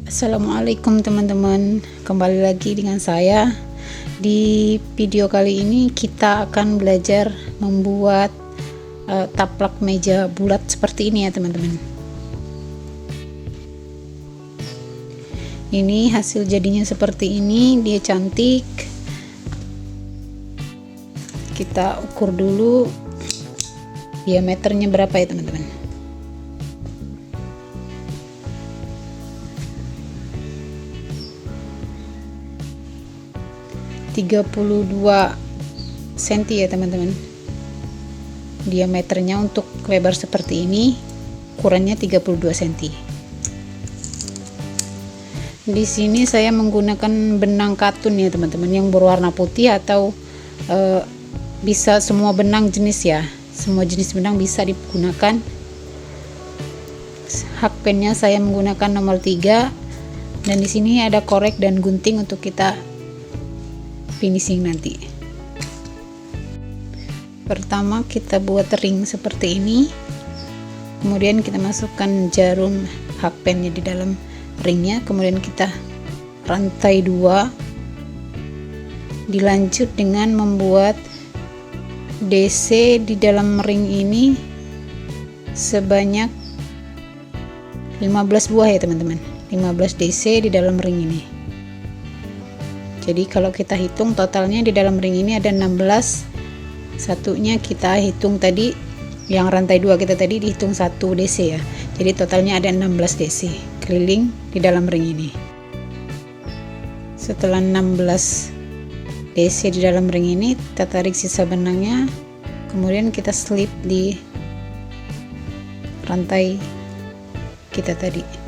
Assalamualaikum teman-teman, kembali lagi dengan saya. Di video kali ini kita akan belajar membuat taplak meja bulat seperti ini ya teman-teman. Ini hasil jadinya seperti ini, dia cantik. Kita ukur dulu diameternya berapa ya teman-teman. 32 cm ya teman-teman. Diameternya untuk lebar seperti ini, ukurannya 32 cm. Di sini saya menggunakan benang katun ya teman-teman, yang berwarna putih atau bisa semua benang jenis ya. Semua jenis benang bisa digunakan. Hakpennya saya menggunakan nomor 3, dan di sini ada korek dan gunting untuk kita finishing nanti. Pertama kita buat ring seperti ini, kemudian kita masukkan jarum hakpennya di dalam ringnya, kemudian kita rantai 2, dilanjut dengan membuat DC di dalam ring ini sebanyak 15 buah ya teman-teman. 15 DC di dalam ring ini. Jadi kalau kita hitung totalnya di dalam ring ini ada 16. Satunya kita hitung tadi, yang rantai 2 kita tadi dihitung 1 DC ya. Jadi totalnya ada 16 DC keliling di dalam ring ini. Setelah 16 DC di dalam ring ini, kita tarik sisa benangnya, kemudian kita slip di rantai kita tadi.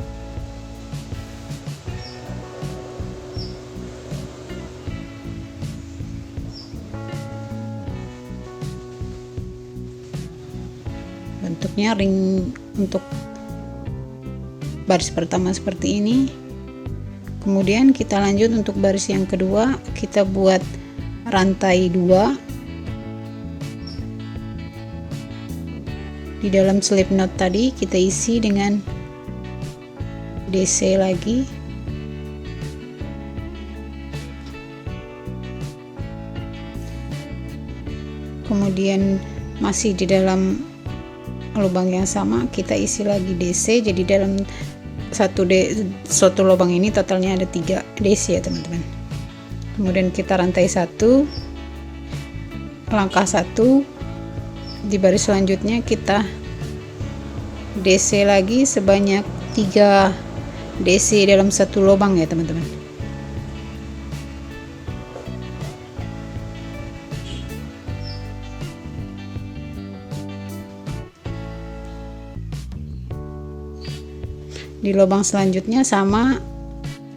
Bentuknya ring untuk baris pertama seperti ini. Kemudian kita lanjut untuk baris yang kedua, kita buat rantai 2 di dalam slip knot tadi, kita isi dengan DC lagi. Kemudian masih di dalam lubang yang sama kita isi lagi DC. Jadi dalam satu lubang ini totalnya ada 3 DC ya teman-teman. Kemudian kita rantai 1, langkah 1, di baris selanjutnya kita DC lagi sebanyak 3 DC dalam satu lubang ya teman-teman. Di lubang selanjutnya sama,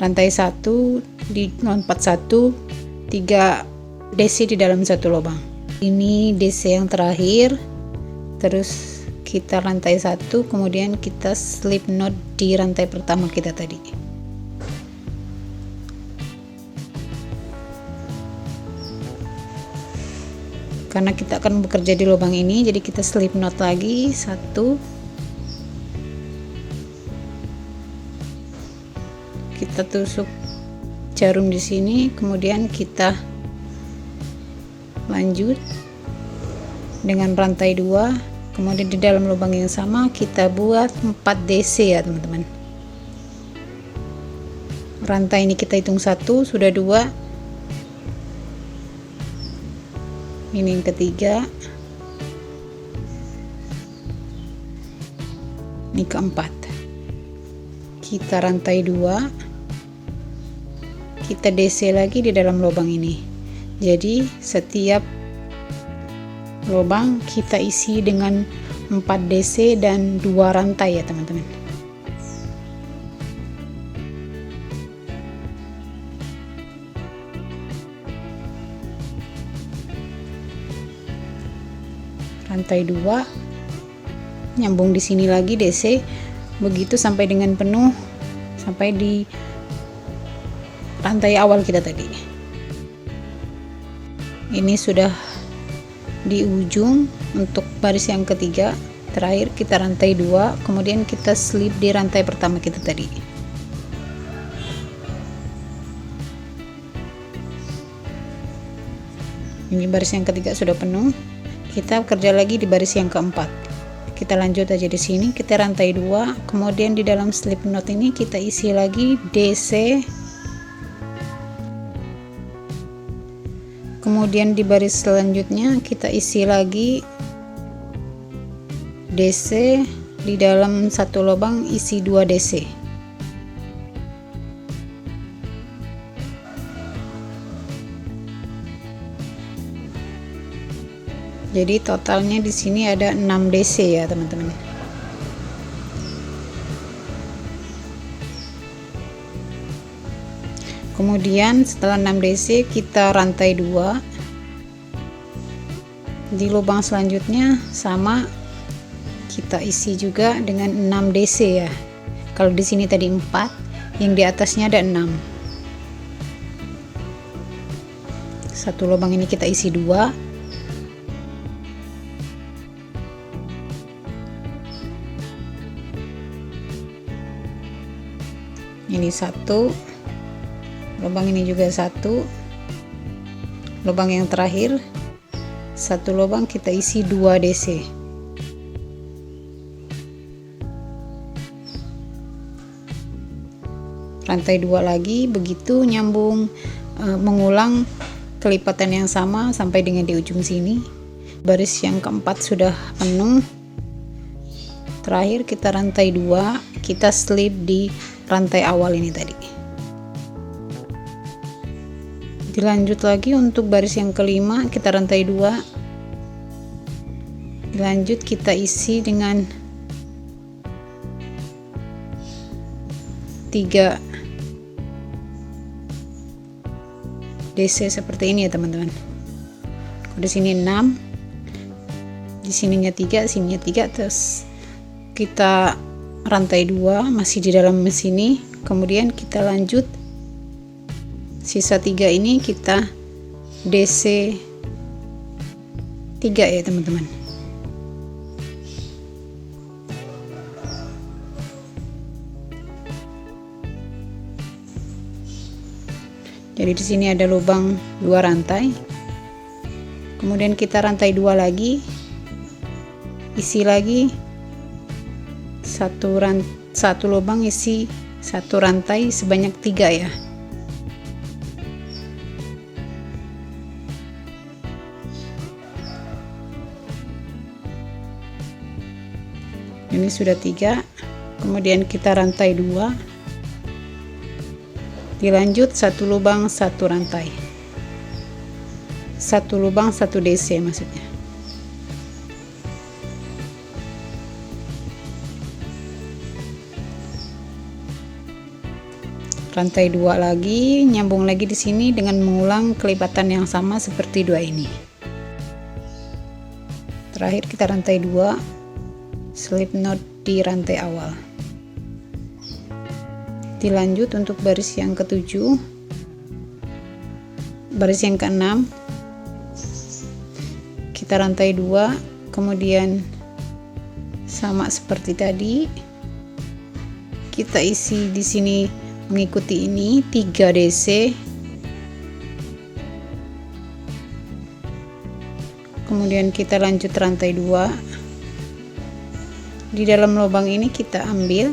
rantai 1, di lompat 1, 3 DC di dalam satu lubang. Ini DC yang terakhir. Terus kita rantai 1, kemudian kita slip knot di rantai pertama kita tadi. Karena kita akan bekerja di lubang ini, jadi kita slip knot lagi 1. Kita tusuk jarum di sini, kemudian kita lanjut dengan rantai 2, kemudian di dalam lubang yang sama kita buat 4 DC ya teman-teman. Rantai ini kita hitung 1, sudah 2. Ini yang ketiga, ini keempat. Kita rantai 2, kita DC lagi di dalam lubang ini. Jadi setiap lubang kita isi dengan 4 DC dan 2 rantai ya teman-teman. Rantai 2, nyambung di sini lagi DC, begitu sampai dengan penuh, sampai di rantai awal kita tadi. Ini sudah di ujung untuk baris yang ketiga. Terakhir kita rantai 2, kemudian kita slip di rantai pertama kita tadi. Ini baris yang ketiga sudah penuh, kita kerja lagi di baris yang keempat. Kita lanjut aja di sini, kita rantai 2, kemudian di dalam slip knot ini kita isi lagi DC, kemudian di baris selanjutnya kita isi lagi DC, di dalam satu lubang isi 2 DC. Jadi totalnya di sini ada 6 DC ya teman-teman. Kemudian setelah 6 DC kita rantai 2. Di lubang selanjutnya sama, kita isi juga dengan 6 DC ya. Kalau di sini tadi 4, yang di atasnya ada 6. Satu lubang ini kita isi 2. Ini 1, lubang ini juga 1, lubang yang terakhir satu lubang kita isi 2 DC. Rantai 2 lagi, begitu nyambung, mengulang kelipatan yang sama sampai dengan di ujung sini. Baris yang keempat sudah penuh. Terakhir kita rantai 2, kita slip di rantai awal ini tadi. Dilanjut lagi untuk baris yang kelima, kita rantai 2. Dilanjut kita isi dengan 3 DC seperti ini ya teman-teman. Di sini 6, di sininya 3, sininya 3, terus kita rantai 2 masih di dalam sini, kemudian kita lanjut sisa 3 ini kita DC 3 ya teman-teman. Jadi di sini ada lubang 2 rantai, kemudian kita rantai 2 lagi, isi lagi satu lubang, isi satu rantai sebanyak 3 ya. Ini sudah 3, kemudian kita rantai 2, dilanjut satu lubang satu rantai, satu lubang satu DC maksudnya. Rantai 2 lagi, nyambung lagi di sini dengan mengulang kelipatan yang sama seperti 2 ini. Terakhir kita rantai 2, slip knot di rantai awal. Dilanjut untuk baris yang ke-7, baris yang ke-6, kita rantai 2, kemudian sama seperti tadi, kita isi di sini mengikuti ini 3 DC, kemudian kita lanjut rantai 2. Di dalam lubang ini kita ambil,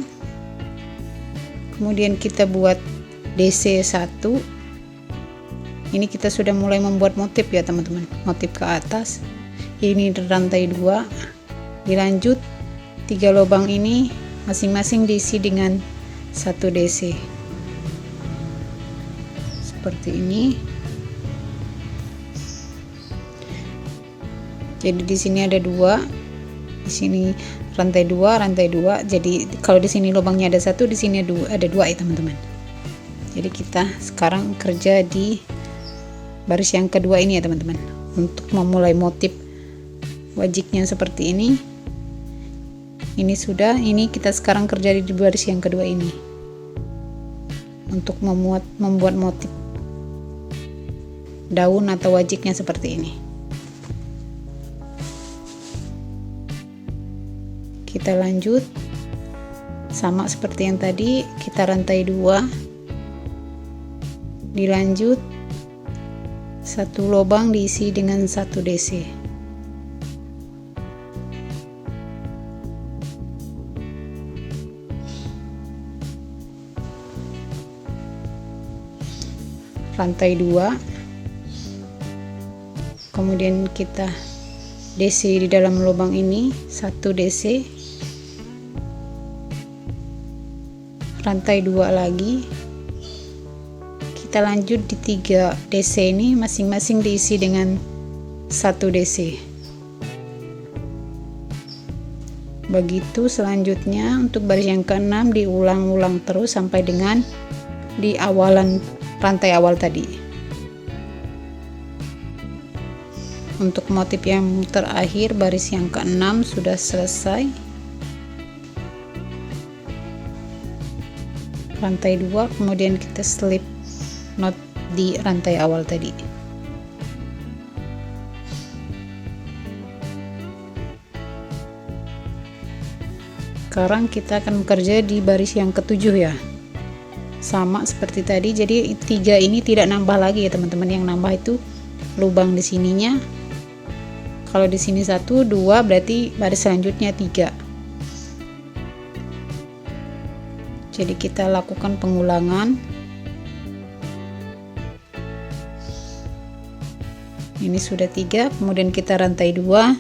kemudian kita buat DC 1. Ini kita sudah mulai membuat motif ya teman-teman, motif ke atas. Ini rantai 2, dilanjut 3 lubang ini masing-masing diisi dengan 1 DC seperti ini. Jadi di sini ada 2, di sini rantai 2. Jadi kalau di sini lubangnya ada 1, di sini ada 2 ya teman-teman. Jadi kita sekarang kerja di baris yang kedua ini ya teman-teman, untuk memulai motif wajiknya seperti ini. Ini sudah, ini kita sekarang kerja di baris yang kedua ini untuk membuat motif daun atau wajiknya seperti ini. Kita lanjut sama seperti yang tadi, kita rantai 2, dilanjut Satu lubang diisi dengan 1 DC. Rantai 2, kemudian kita DC di dalam lubang ini 1 DC, rantai 2 lagi, kita lanjut di 3 DC ini, masing-masing diisi dengan 1 DC. Begitu selanjutnya untuk baris yang ke-6 diulang-ulang terus sampai dengan di awalan rantai awal tadi. Untuk motif yang terakhir baris yang ke-6 sudah selesai. Rantai 2, kemudian kita slip knot di rantai awal tadi. Sekarang kita akan bekerja di baris yang ke-7 ya. Sama seperti tadi, jadi 3 ini tidak nambah lagi ya teman-teman. Yang nambah itu lubang di sininya. Kalau di sini 1, 2, berarti baris selanjutnya 3. Jadi kita lakukan pengulangan. Ini sudah 3, kemudian kita rantai 2.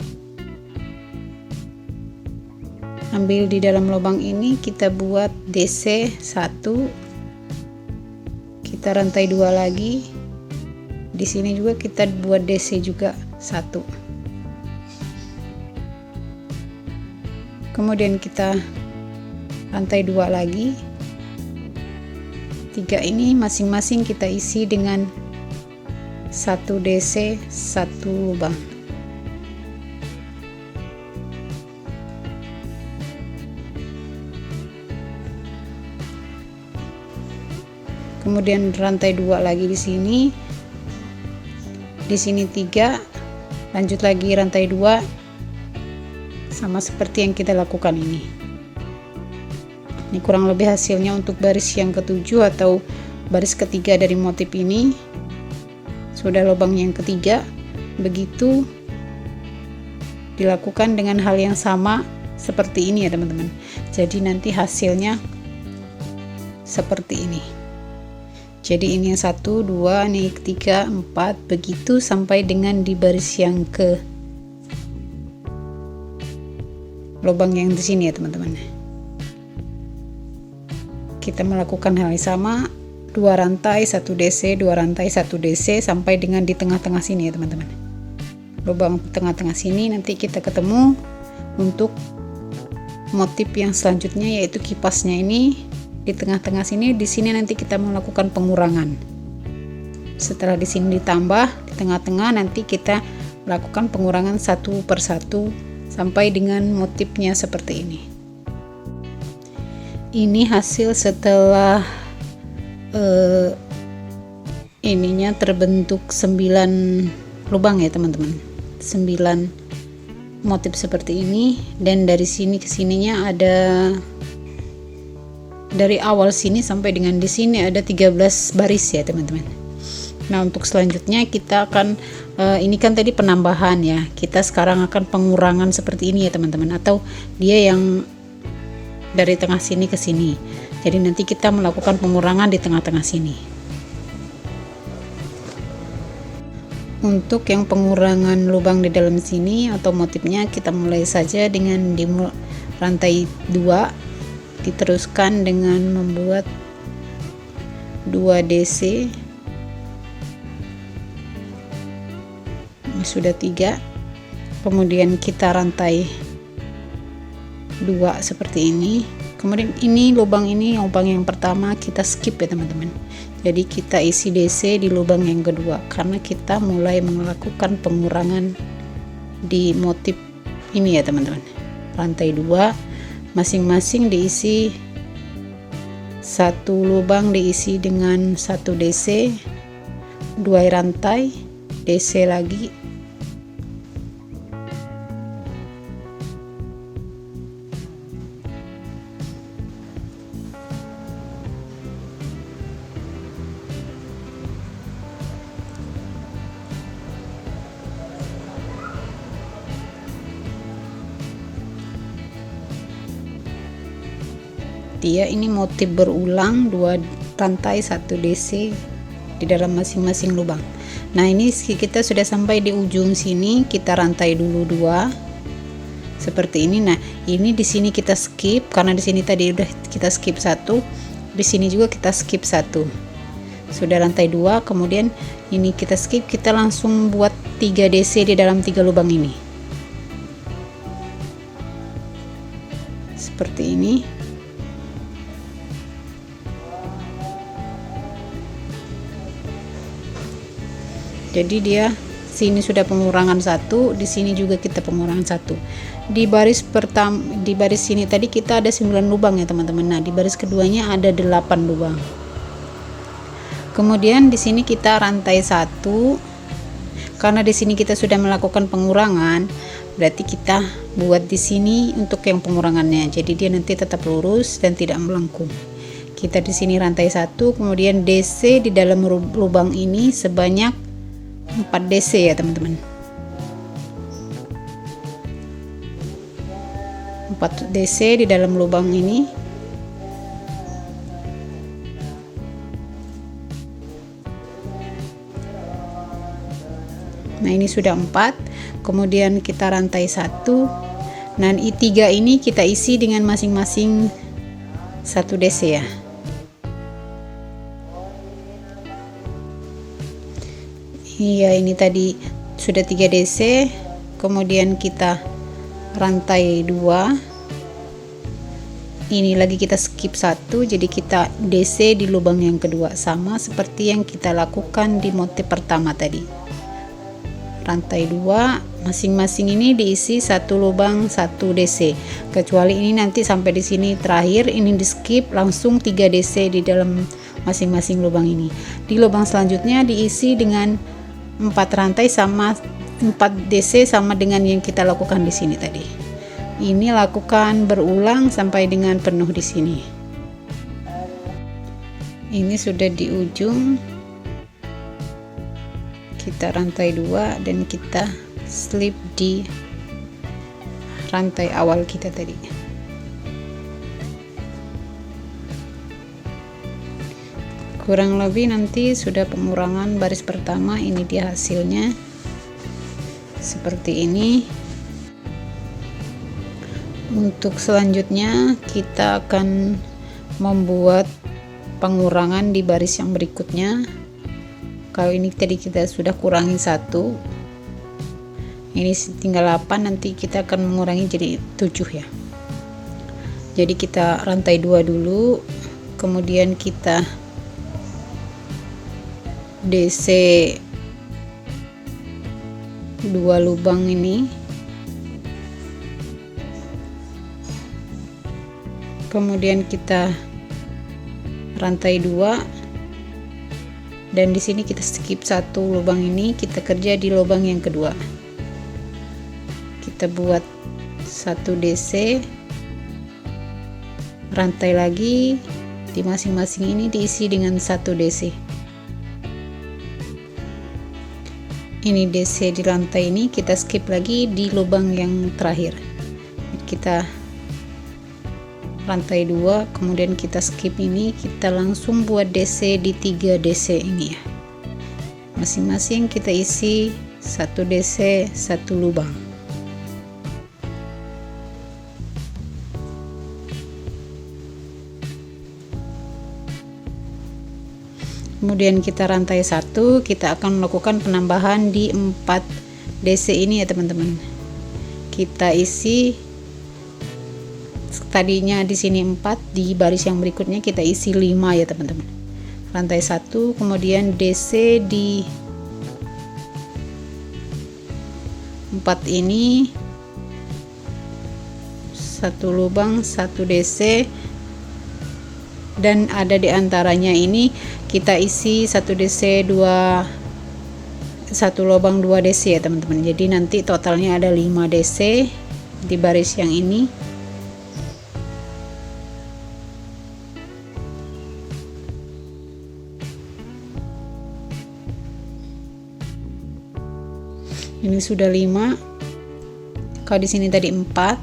Ambil di dalam lubang ini, kita buat DC 1. Kita rantai 2 lagi. Di sini juga kita buat DC juga 1. Kemudian kita rantai 2 lagi. 3 ini masing-masing kita isi dengan 1 DC 1 lubang. Kemudian rantai 2 lagi di sini. Di sini 3. Lanjut lagi rantai 2. Sama seperti yang kita lakukan ini. Ini kurang lebih hasilnya untuk baris yang ke-7 atau baris ketiga dari motif ini. Sudah lubang yang ketiga. Begitu dilakukan dengan hal yang sama seperti ini ya teman-teman. Jadi nanti hasilnya seperti ini. Jadi ini yang 1, 2, ini 3, 4, begitu sampai dengan di baris yang ke lubang yang di sini ya teman-teman. Kita melakukan hal yang sama, 2 rantai 1 DC, 2 rantai 1 DC sampai dengan di tengah-tengah sini ya teman-teman. Lubang tengah-tengah sini nanti kita ketemu untuk motif yang selanjutnya, yaitu kipasnya ini. Di tengah-tengah sini, di sini nanti kita melakukan pengurangan. Setelah di sini ditambah, di tengah-tengah nanti kita lakukan pengurangan 1 per 1 sampai dengan motifnya seperti ini. Ini hasil setelah ininya terbentuk 9 lubang ya teman-teman. 9 motif seperti ini, dan dari sini ke sininya ada, dari awal sini sampai dengan di sini ada 13 baris ya teman-teman. Nah untuk selanjutnya kita akan ini kan tadi penambahan ya, kita sekarang akan pengurangan seperti ini ya teman-teman, atau dia yang dari tengah sini ke sini. Jadi nanti kita melakukan pengurangan di tengah-tengah sini. Untuk yang pengurangan lubang di dalam sini atau motifnya, kita mulai saja dengan di rantai 2. Diteruskan dengan membuat 2 DC. Ini sudah 3. Kemudian kita rantai 2 seperti ini. Kemudian ini lubang yang pertama kita skip ya teman-teman. Jadi kita isi DC di lubang yang kedua karena kita mulai melakukan pengurangan di motif ini ya teman-teman. Rantai 2 masing-masing diisi 1 lubang, diisi dengan 1 DC, 2 rantai DC lagi, dia ini motif berulang 2 rantai 1 DC di dalam masing-masing lubang. Nah, ini kita sudah sampai di ujung sini, kita rantai dulu 2 seperti ini. Nah, ini di sini kita skip karena di sini tadi udah kita skip 1, di sini juga kita skip 1. Sudah rantai 2, kemudian ini kita skip, kita langsung buat 3 DC di dalam 3 lubang ini. Seperti ini. Jadi dia sini sudah pengurangan 1, di sini juga kita pengurangan 1. Di baris pertama, di baris sini tadi kita ada 9 lubang ya teman-teman. Nah, di baris keduanya ada 8 lubang. Kemudian di sini kita rantai 1. Karena di sini kita sudah melakukan pengurangan, berarti kita buat di sini untuk yang pengurangannya. Jadi dia nanti tetap lurus dan tidak melengkung. Kita di sini rantai 1, kemudian DC di dalam lubang ini sebanyak 4 DC ya teman-teman. 4 DC di dalam lubang ini. Nah, ini sudah 4. Kemudian kita rantai 1. Nah, I3 ini kita isi dengan masing-masing 1 DC ya. Iya, ini tadi sudah 3 DC, kemudian kita rantai 2. Ini lagi kita skip 1, jadi kita DC di lubang yang kedua, sama seperti yang kita lakukan di motif pertama tadi. Rantai 2, masing-masing ini diisi 1 lubang 1 DC. Kecuali ini nanti sampai di sini terakhir, ini di skip langsung 3 DC di dalam masing-masing lubang ini. Di lubang selanjutnya diisi dengan 4 rantai sama 4 DC sama dengan yang kita lakukan di sini tadi. Ini lakukan berulang sampai dengan penuh di sini. Ini sudah di ujung. Kita rantai 2 dan kita slip di rantai awal kita tadi. Kurang lebih nanti sudah pengurangan baris pertama. Ini dia hasilnya seperti ini. Untuk selanjutnya kita akan membuat pengurangan di baris yang berikutnya. Kalau ini tadi kita sudah kurangi 1, ini tinggal 8, nanti kita akan mengurangi jadi 7 ya. Jadi kita rantai 2 dulu, kemudian kita DC 2 lubang ini, kemudian kita rantai 2, dan di sini kita skip 1 lubang ini, kita kerja di lubang yang kedua. Kita buat 1 DC, rantai lagi, di masing-masing ini diisi dengan 1 DC. Ini DC di rantai ini, kita skip lagi di lubang yang terakhir. Kita rantai 2, kemudian kita skip ini, kita langsung buat DC di 3 DC ini ya. Masing-masing kita isi 1 DC 1 lubang. Kemudian kita rantai 1, kita akan melakukan penambahan di 4 DC ini ya teman-teman. Kita isi tadinya di sini 4, di baris yang berikutnya kita isi 5 ya teman-teman. Rantai 1, kemudian DC di 4 ini 1 lubang 1 DC, dan ada di antaranya ini kita isi 1 DC 1 lubang 2 DC ya teman-teman. Jadi nanti totalnya ada 5 DC di baris yang ini. Ini sudah 5. Kalau di sini tadi 4,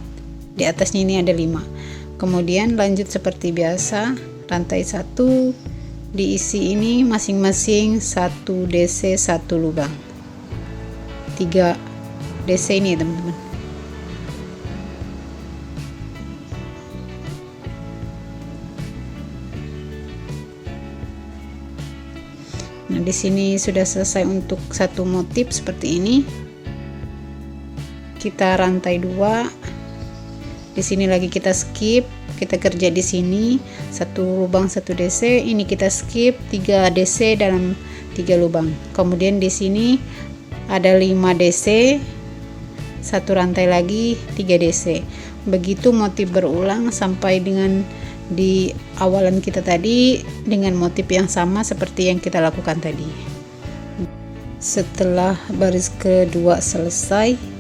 di atasnya ini ada 5. Kemudian lanjut seperti biasa, rantai 1 diisi ini masing-masing 1 DC 1 lubang, 3 DC ini ya teman-teman. Nah, di sini sudah selesai untuk satu motif seperti ini. Kita rantai 2. Di sini lagi kita skip, kita kerja di sini 1 lubang 1 DC, ini kita skip 3 DC dalam 3 lubang. Kemudian di sini ada 5 DC, 1 rantai lagi 3 DC. Begitu motif berulang sampai dengan di awalan kita tadi dengan motif yang sama seperti yang kita lakukan tadi. Setelah baris kedua selesai,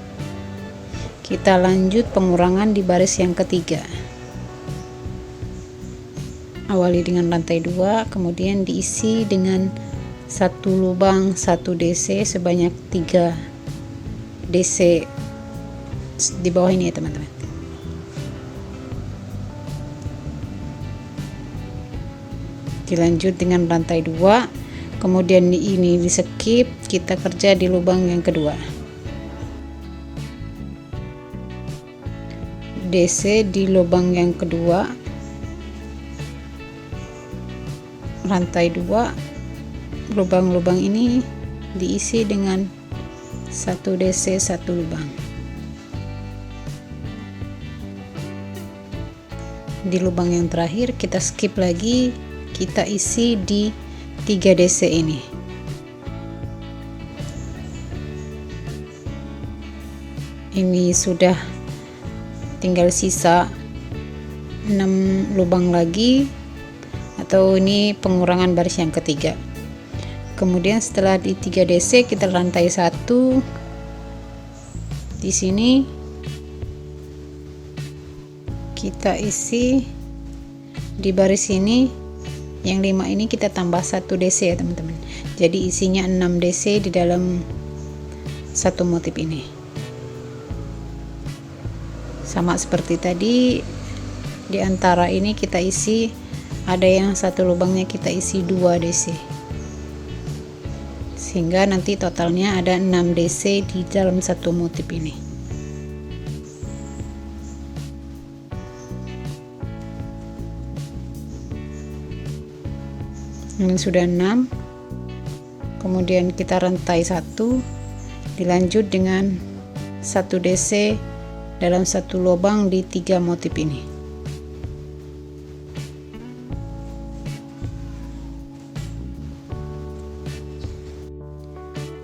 kita lanjut pengurangan di baris yang ketiga. Awali dengan rantai 2, kemudian diisi dengan 1 lubang 1 DC sebanyak 3 DC di bawah ini ya teman-teman. Dilanjut dengan rantai 2, kemudian ini di skip, kita kerja di lubang yang kedua. DC di lubang yang kedua, rantai 2, lubang-lubang ini diisi dengan 1 DC 1 lubang. Di lubang yang terakhir kita skip lagi, kita isi di 3 DC ini. Ini sudah tinggal sisa 6 lubang lagi, atau ini pengurangan baris yang ketiga. Kemudian setelah di 3 DC kita rantai 1 di sini, kita isi di baris ini yang 5 ini kita tambah 1 DC ya teman-teman. Jadi isinya 6 DC di dalam satu motif ini. Sama seperti tadi, di antara ini kita isi, ada yang 1 lubangnya kita isi 2 DC, sehingga nanti totalnya ada 6 DC di dalam satu motif ini. Ini sudah 6. Kemudian kita rantai 1, dilanjut dengan 1 DC dalam satu lubang di 3 motif ini.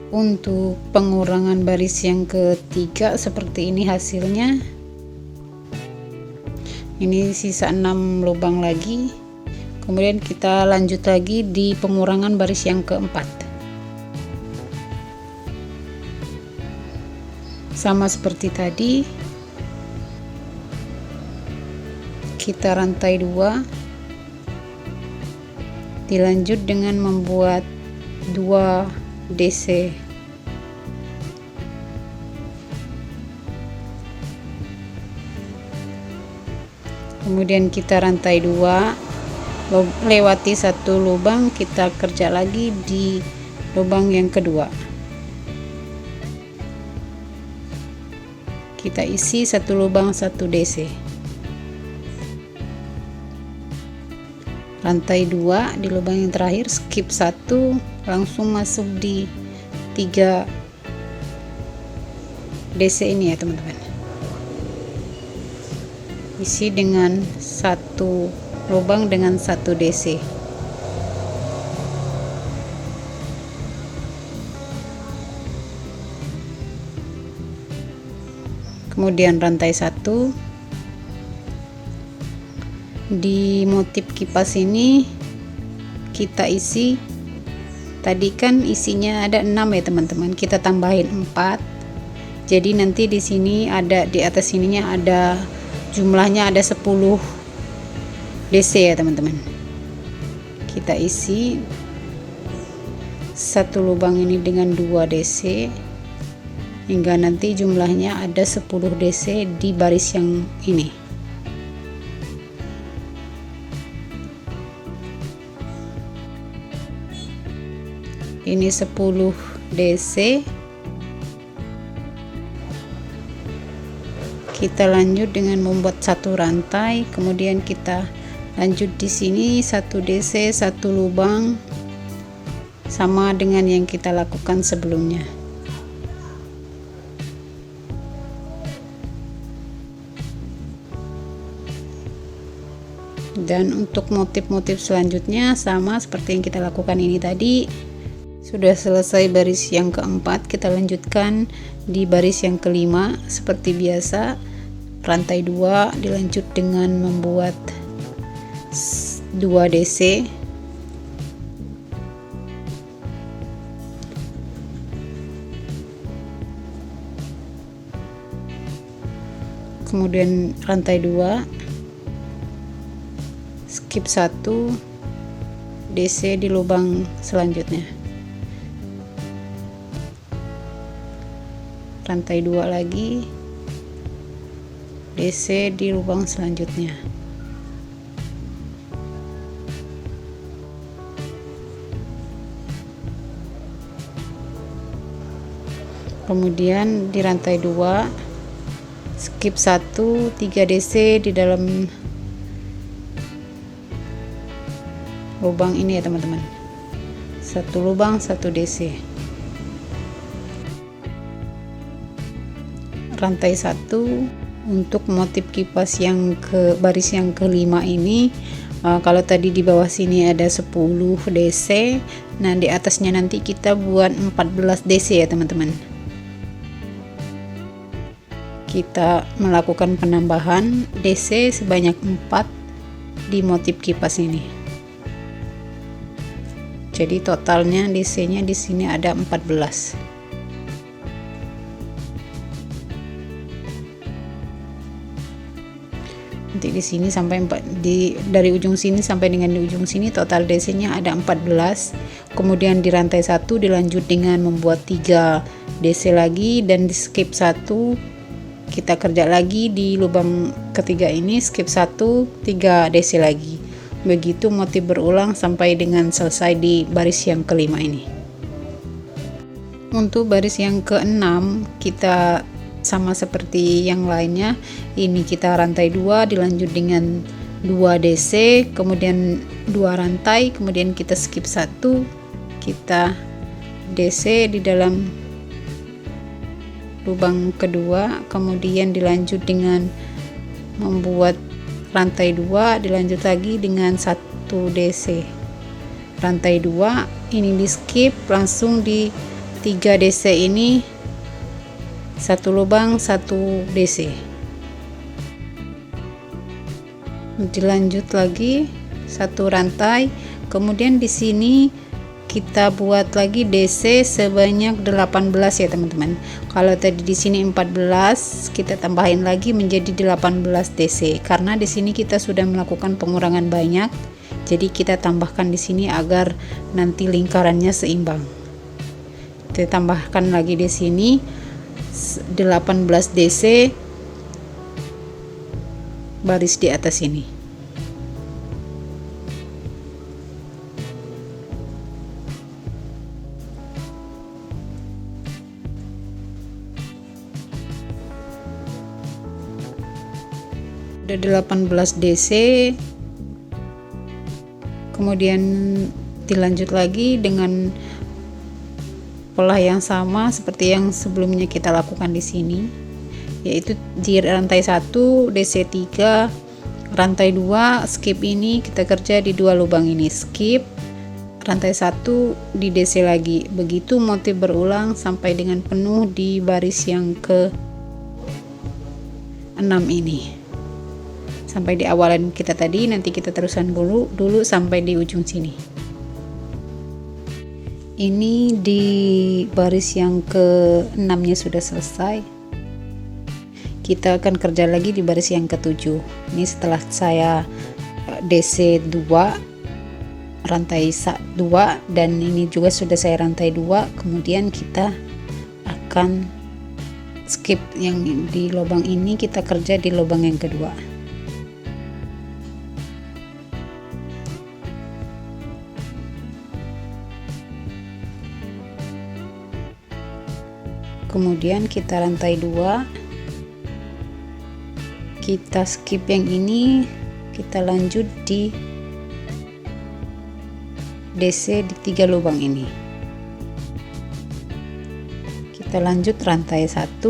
Untuk pengurangan baris yang ketiga seperti ini hasilnya. Ini sisa 6 lubang lagi. Kemudian kita lanjut lagi di pengurangan baris yang keempat. Sama seperti tadi, kita rantai 2, dilanjut dengan membuat 2 DC. Kemudian kita rantai 2, lewati 1 lubang, kita kerja lagi di lubang yang kedua. Kita isi 1 lubang 1 DC. Rantai 2 di lubang yang terakhir, skip 1, langsung masuk di 3 DC ini ya teman-teman. Isi dengan 1 lubang dengan 1 DC. Kemudian rantai 1 di motif kipas ini kita isi, tadi kan isinya ada 6 ya teman-teman, kita tambahin 4, jadi nanti di sini ada, di atas sininya ada jumlahnya ada 10 DC ya teman-teman. Kita isi 1 lubang ini dengan 2 DC hingga nanti jumlahnya ada 10 DC di baris yang ini. Ini 10 DC. Kita lanjut dengan membuat satu rantai, kemudian kita lanjut di sini 1 DC 1 lubang, sama dengan yang kita lakukan sebelumnya. Dan untuk motif-motif selanjutnya sama seperti yang kita lakukan ini tadi. Sudah selesai baris yang keempat, kita lanjutkan di baris yang kelima seperti biasa. Rantai 2 dilanjut dengan membuat 2 DC. Kemudian rantai 2, skip 1 DC di lubang selanjutnya. Rantai 2 lagi, DC di lubang selanjutnya. Kemudian di rantai 2 skip 1 3 DC di dalam lubang ini ya teman-teman. 1 lubang 1 DC. Rantai 1 untuk motif kipas yang ke baris yang kelima ini. Kalau tadi di bawah sini ada 10 DC, nah di atasnya nanti kita buat 14 DC ya teman-teman. Kita melakukan penambahan DC sebanyak 4 di motif kipas ini. Jadi totalnya DC-nya di sini ada 14. Nanti di sini sampai dari ujung sini sampai dengan di ujung sini total DC-nya ada 14. Kemudian di rantai 1 dilanjut dengan membuat 3 DC lagi, dan di skip 1 kita kerja lagi di lubang ketiga ini, skip 1 3 DC lagi. Begitu motif berulang sampai dengan selesai di baris yang kelima ini. Untuk baris yang keenam kita sama seperti yang lainnya. Ini kita rantai 2 dilanjut dengan 2 DC, kemudian 2 rantai, kemudian kita skip 1, kita DC di dalam lubang kedua, kemudian dilanjut dengan membuat rantai 2, dilanjut lagi dengan 1 DC. Rantai 2 ini di skip, langsung di 3 DC ini 1 lubang 1 DC. Dilanjut lagi 1 rantai, kemudian di sini kita buat lagi DC sebanyak 18 ya teman-teman. Kalau tadi di sini 14, kita tambahin lagi menjadi 18 DC karena di sini kita sudah melakukan pengurangan banyak. Jadi kita tambahkan di sini agar nanti lingkarannya seimbang. Kita tambahkan lagi di sini 18 DC baris di atas ini. Udah 18 DC, kemudian dilanjut lagi dengan pola yang sama seperti yang sebelumnya kita lakukan di sini, yaitu di rantai 1 DC 3, rantai 2 skip ini kita kerja di 2 lubang ini, skip rantai 1 di DC lagi. Begitu motif berulang sampai dengan penuh di baris yang ke 6 ini. Sampai di awalan kita tadi, nanti kita teruskan dulu sampai di ujung sini. Ini di baris yang ke-6 nya sudah selesai. Kita akan kerja lagi di baris yang ke-7. Ini setelah saya DC 2, rantai 2, dan ini juga sudah saya rantai 2, kemudian kita akan skip yang di lubang ini, kita kerja di lubang yang kedua. kemudian kita rantai 2, kita skip yang ini, kita lanjut di DC di 3 lubang ini. Kita lanjut rantai 1,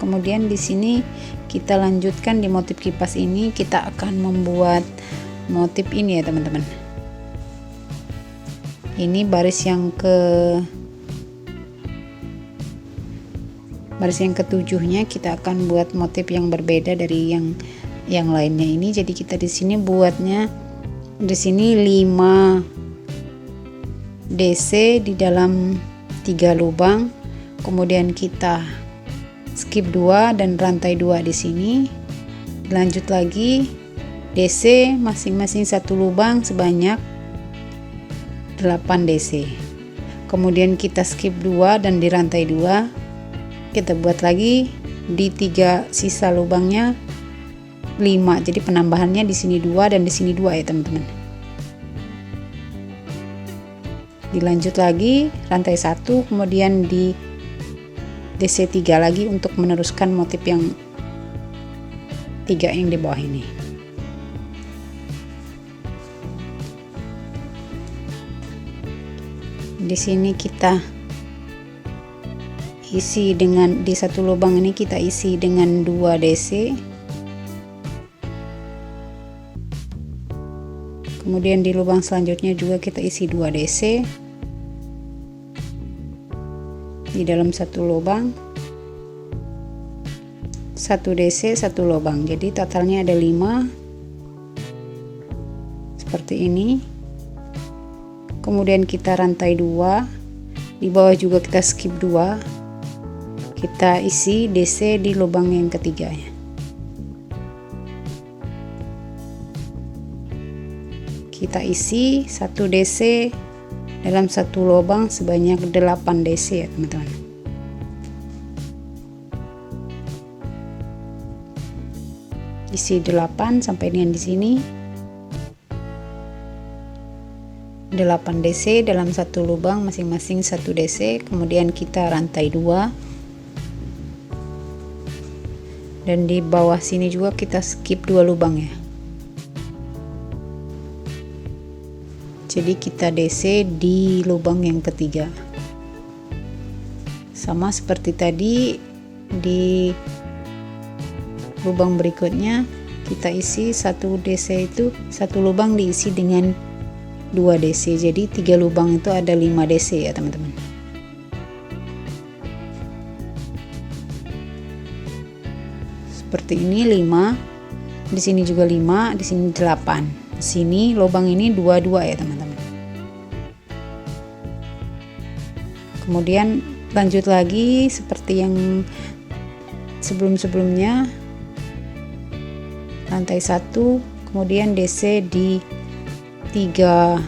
kemudian di sini kita lanjutkan di motif kipas ini, kita akan membuat motif ini ya teman-teman. Ini baris yang ketujuhnya, kita akan buat motif yang berbeda dari yang lainnya ini. Jadi kita di sini buatnya di sini 5 DC di dalam 3 lubang, kemudian kita skip 2 dan rantai 2 di sini. Lanjut lagi DC masing-masing 1 lubang sebanyak 8 DC. Kemudian kita skip 2 dan di rantai 2 kita buat lagi di 3 sisa lubangnya 5. Jadi penambahannya di sini 2 dan di sini 2 ya teman-teman. Dilanjut lagi rantai 1, kemudian di DC 3 lagi untuk meneruskan motif yang 3 yang di bawah ini. Di sini kita isi dengan di 1 lubang ini kita isi dengan 2 DC. Kemudian di lubang selanjutnya juga kita isi 2 DC. Di dalam 1 lubang 1 DC 1 lubang. Jadi totalnya ada 5. Seperti ini. Kemudian kita rantai 2. Di bawah juga kita skip 2. Kita isi DC di lubang yang ketiga ya. Kita isi 1 DC dalam 1 lubang sebanyak 8 DC ya teman-teman. Isi 8 sampai dengan di sini. 8 DC dalam 1 lubang masing-masing 1 DC, kemudian kita rantai 2. Dan di bawah sini juga kita skip 2 lubang ya. Jadi kita DC di lubang yang ketiga. Sama seperti tadi di lubang berikutnya kita isi 1 DC itu 1 lubang diisi dengan 2 DC. Jadi 3 lubang itu ada 5 DC ya teman-teman. Seperti ini 5, di sini juga 5, di sini 8. Di sini lubang ini 22 ya teman-teman. Kemudian lanjut lagi seperti yang sebelum-sebelumnya, rantai 1, kemudian DC di 3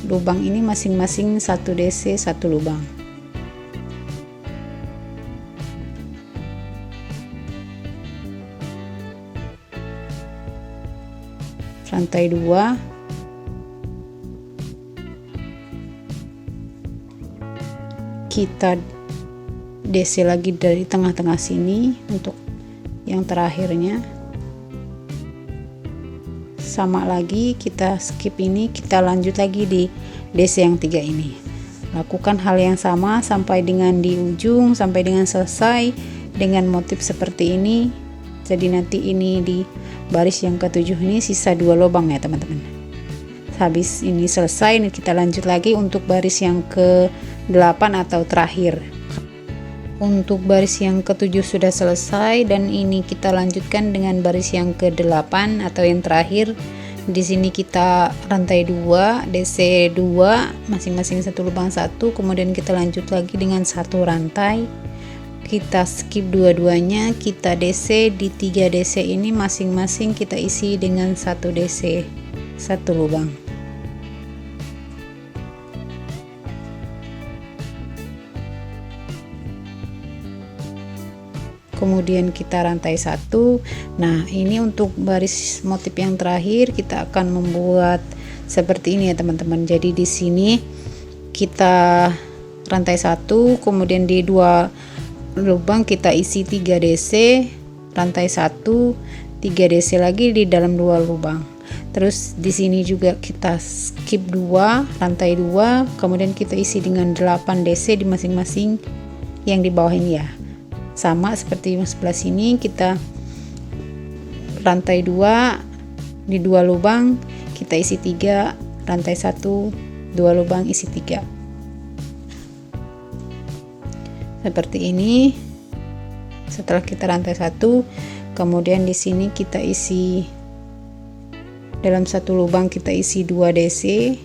lubang ini masing-masing 1 DC 1 lubang. Rantai 2, kita DC lagi dari tengah-tengah sini untuk yang terakhirnya. Sama lagi kita skip ini, kita lanjut lagi di DC yang 3 ini. Lakukan hal yang sama sampai dengan di ujung, sampai dengan selesai dengan motif seperti ini. Jadi nanti ini di baris yang ke-7 ini sisa 2 lubang ya teman-teman. Habis ini selesai, ini kita lanjut lagi untuk baris yang ke-8 atau terakhir. Untuk baris yang ke-7 sudah selesai dan ini kita lanjutkan dengan baris yang ke-8 atau yang terakhir. Di sini kita rantai 2, DC 2, masing-masing 1 lubang 1, kemudian kita lanjut lagi dengan 1 rantai. Kita skip dua-duanya, kita DC di 3 DC ini masing-masing kita isi dengan 1 DC 1 lubang. Kemudian kita rantai 1. Nah, ini untuk baris motif yang terakhir kita akan membuat seperti ini ya teman-teman. Jadi di sini kita rantai 1, kemudian di 2 lubang kita isi 3 DC, rantai 1, 3 DC lagi di dalam 2 lubang. Terus di sini juga kita skip 2, rantai 2, kemudian kita isi dengan 8 DC di masing-masing yang di bawah ini ya. Sama seperti yang sebelah sini, kita rantai 2 di 2 lubang, kita isi 3, rantai 1, 2 lubang isi 3. Seperti ini. Setelah kita rantai 1, kemudian di sini kita isi dalam 1 lubang, kita isi 2 DC,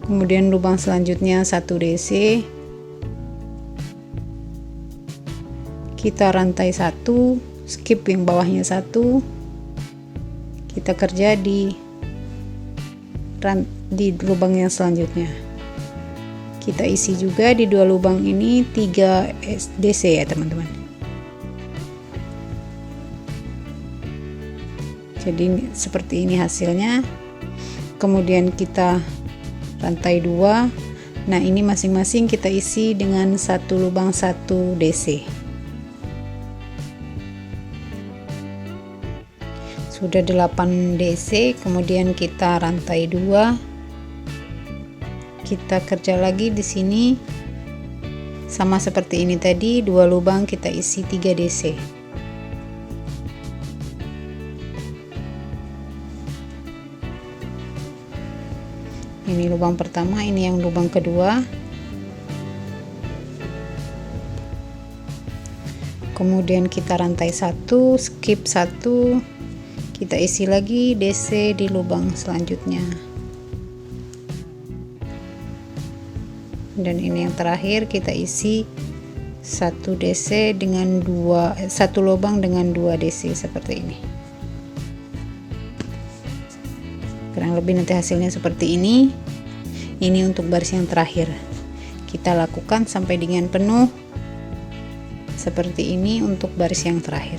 kemudian lubang selanjutnya 1 DC, kita rantai 1, skip yang bawahnya 1, kita kerja di lubang yang selanjutnya, kita isi juga di 2 lubang ini 3 DC ya teman-teman. Jadi seperti ini hasilnya. Kemudian kita rantai 2. Nah, ini masing-masing kita isi dengan 1 lubang 1 DC. Sudah 8 DC, kemudian kita rantai 2. Kita kerja lagi di sini. Sama seperti ini tadi, 2 lubang kita isi 3 DC. Ini lubang pertama, ini yang lubang kedua. Kemudian kita rantai 1, skip 1, kita isi lagi DC di lubang selanjutnya. Dan ini yang terakhir, kita isi 1 DC dengan 1 lubang dengan 2 DC seperti ini. Kurang lebih nanti hasilnya seperti ini. Ini untuk baris yang terakhir. Kita lakukan sampai dengan penuh. Seperti ini untuk baris yang terakhir.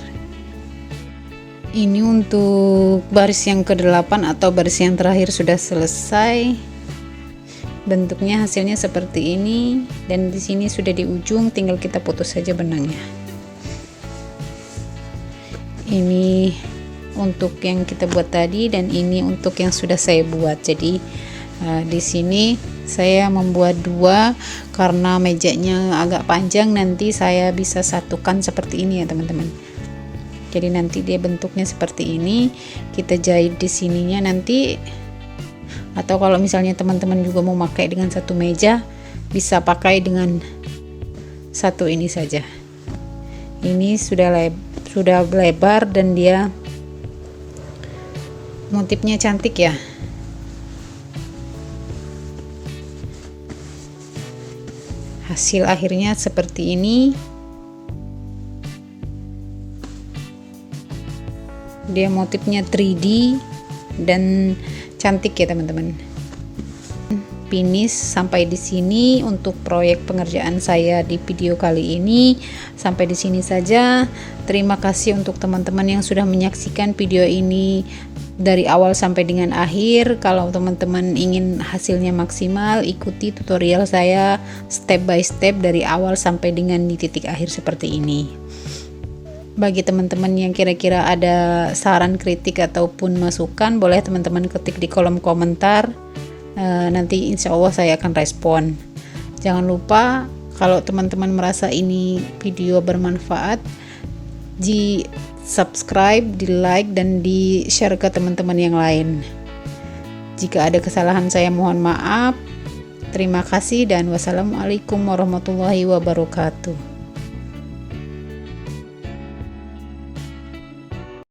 Ini untuk baris yang ke-8 atau baris yang terakhir sudah selesai. Bentuknya hasilnya seperti ini, dan di sini sudah di ujung, tinggal kita putus saja benangnya. Ini untuk yang kita buat tadi, dan ini untuk yang sudah saya buat. Jadi di sini saya membuat 2 karena mejanya agak panjang, nanti saya bisa satukan seperti ini ya teman-teman. Jadi nanti dia bentuknya seperti ini, kita jahit di sininya nanti. Atau kalau misalnya teman-teman juga mau pakai dengan 1 meja, bisa pakai dengan 1 ini saja. Ini sudah lebar dan dia motifnya cantik ya. Hasil akhirnya seperti ini. Dia motifnya 3D dan cantik ya teman-teman. Finish sampai di sini untuk proyek pengerjaan saya di video kali ini. Sampai di sini saja. Terima kasih untuk teman-teman yang sudah menyaksikan video ini dari awal sampai dengan akhir. Kalau teman-teman ingin hasilnya maksimal, ikuti tutorial saya step by step dari awal sampai dengan di titik akhir seperti ini. Bagi teman-teman yang kira-kira ada saran, kritik ataupun masukan, boleh teman-teman ketik di kolom komentar. Nanti insya Allah saya akan respon. Jangan lupa kalau teman-teman merasa ini video bermanfaat, di subscribe, di like, dan di share ke teman-teman yang lain. Jika ada kesalahan saya mohon maaf. Terima kasih dan wassalamualaikum warahmatullahi wabarakatuh.